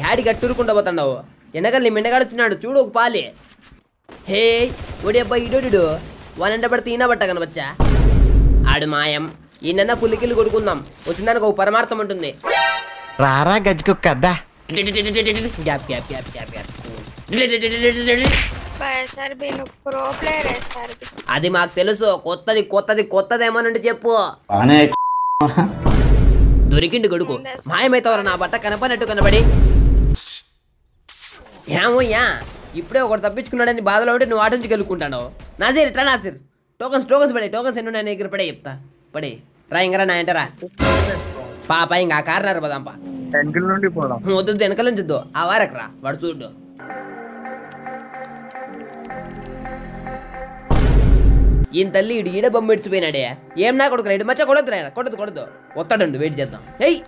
యాడి గట్టురుకుంటా పోతున్నావు? వెనకాల నీ మిండగాడు వచ్చినాడు చూడు ఒక పాలి. హే ఒడి అబ్బాయి ఇడోడు వానంట పడితే ఈయన పట్ట కనవచ్చా? ఆడు మాయం. ఈయన పులికిల్లు కొడుకుందాం. వచ్చిందానికి ఒక పరమార్థం ఉంటుంది. రారా గజ్జుకుక్క అద్దా. Gap gap gap gap gap. అది మాకు తెలుసు. కొత్తది కొత్తది కొత్తది ఏమనంటే చెప్పు. దొరికిండు గొడుగు. మాయమైతవరా నా బట్ట కనపడినట్టు కనబడి. ఏమోయ్యా ఇప్పుడే ఒకటి తప్పించుకున్నాడని బాధలో ఉంటే నువ్వు ఆట నుంచి గెలుక్కుంటాను. నాసిర్ ఇట్లా నాసిర్ టోకన్స్ పడే. టోకన్స్ ఎన్ని ఉన్నాయి దగ్గర పడే చెప్తా. పడే రా ఇంకరా నా ఎంటరా పాప ఇంకా ఆ కారణారు పదాంపా. వద్దు వెనకల నుంచి వద్దు. ఆ వారకు రా వాడు చూడు. ఈయన తల్లి ఈడ బొమ్మ ఇడిచిపోయినాడే. ఏం నా కొడుకు రైడు మచ్చ కొడద్దు కొడద్దు కొడద్దు. ఒత్తడండు వెయిట్ చేద్దాం. ఏయ్